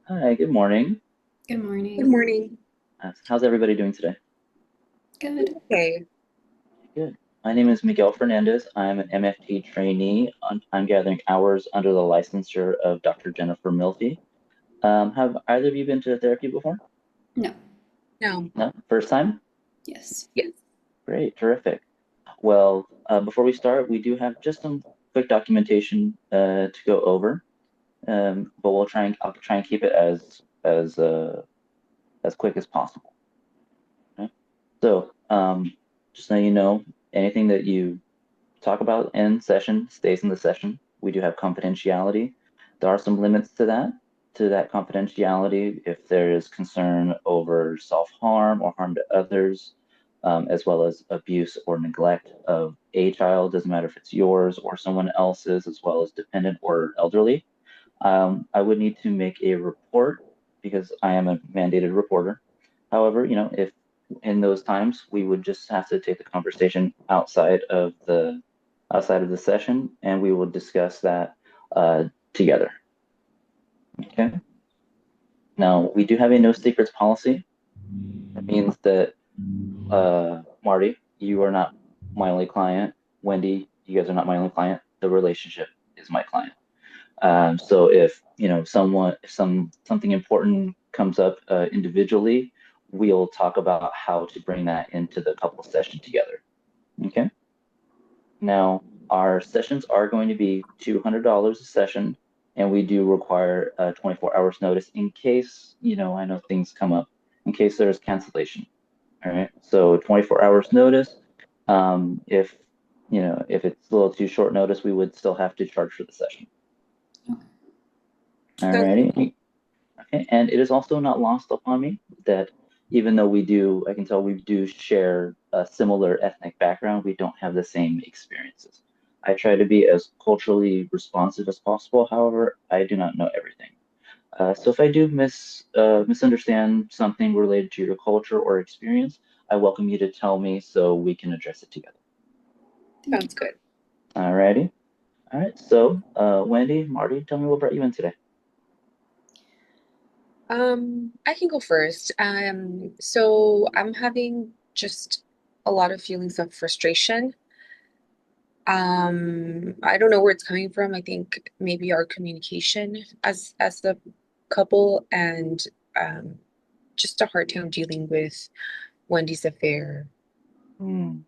Hi, good morning. Good Good morning. morning. How's everybody doing today? Good. Okay. Good. My name is Miguel Fernandez. I'm an MFT trainee. I'm gathering hours under the licensure of Dr. Jennifer Milty. Have either of you been to therapy before? No. No. No? First time? Yes. Yes. Great, terrific. Well, before we start, we do have just some quick documentation to go over, but I'll try and keep it as quick as possible. Okay? So, just so you know, anything that you talk about in session stays in the session. We do have confidentiality. There are some limits to that confidentiality if there is concern over self-harm or harm to others, as well as abuse or neglect of a child, doesn't matter if it's yours or someone else's, as well as dependent or elderly. I would need to make a report because I am a mandated reporter. However, if in those times we would just have to take the conversation outside of the session, and we will discuss that together. Okay. Now we do have a no secrets policy. That means that Marty, you are not my only client. Wendy, you guys are not my only client. The relationship is my client. So if if something important comes up individually, we'll talk about how to bring that into the couple session together. Okay. Now our sessions are going to be $200 a session, and we do require 24 hours notice in case I know things come up, in case there's cancellation. All right. So 24 hours notice. If it's a little too short notice, we would still have to charge for the session. All Sounds righty. Okay, and it is also not lost upon me that even though I can tell we do share a similar ethnic background, we don't have the same experiences. I try to be as culturally responsive as possible. However, I do not know everything. So if I do misunderstand something related to your culture or experience, I welcome you to tell me so we can address it together. Thank you. sounds good. Alrighty. All right. So, Wendy, Marty, tell me what brought you in today. I can go first. So I'm having just a lot of feelings of frustration. I don't know where it's coming from. I think maybe our communication as the couple and um just a hard time dealing with Wendy's affair. Hmm.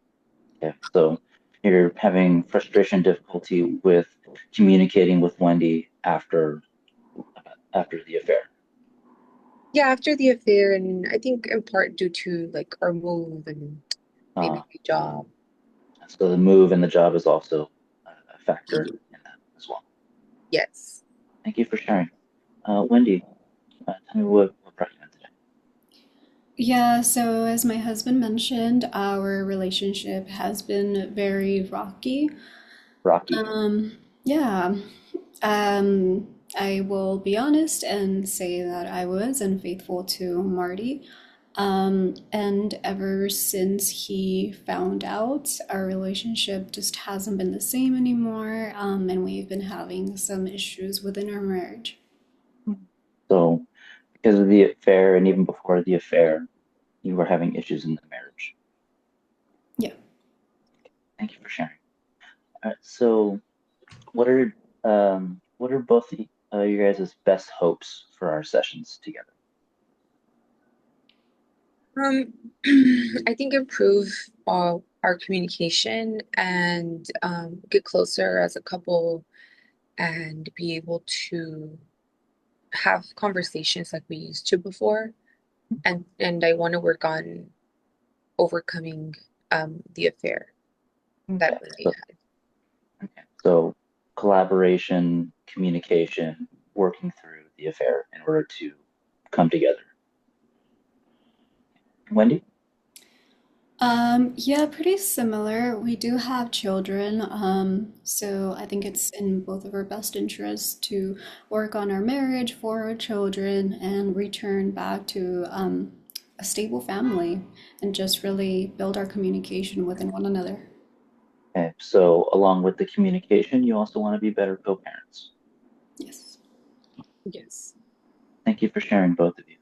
Yeah. So you're having frustration difficulty with communicating with Wendy after the affair. Yeah, after the affair, and I think in part due to like our move and Uh, maybe my job. so the move and the job is also a factor in that as well. Yes. Thank you for sharing. Wendy, tell me what brought you in today. Yeah, so as my husband mentioned, our relationship has been very rocky. Rocky. Yeah. I will be honest and say that I was unfaithful to Marty. And ever since he found out, our relationship just hasn't been the same anymore. And we've been having some issues within our marriage. So because of the affair and even before the affair, you were having issues in the marriage. Yeah. Thank you for sharing. All right. So what are both you guys' best hopes for our sessions together? Um, I think improve our communication and get closer as a couple and be able to have conversations like we used to before. And I want to work on overcoming the affair that Okay. Wendy So had. okay. So collaboration, communication, working through the affair in order to come together. Wendy? Yeah, pretty similar. We do have children, so I think it's in both of our best interests to work on our marriage for our children and return back to a stable family and just really build our communication within one another. Okay. So along with the communication, you also want to be better co-parents. Yes. Yes. Thank you for sharing, both of you.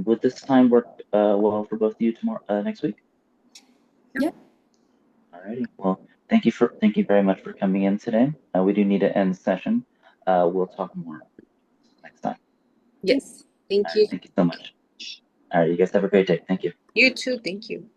Would this time work well for both of you tomorrow, next week? Yep. Alrighty. Well, thank you very much for coming in today. We do need to end session. We'll talk more next time. Yes. Thank All you. right, thank you so much. All right, you guys have a great day. Thank you. You too. Thank you.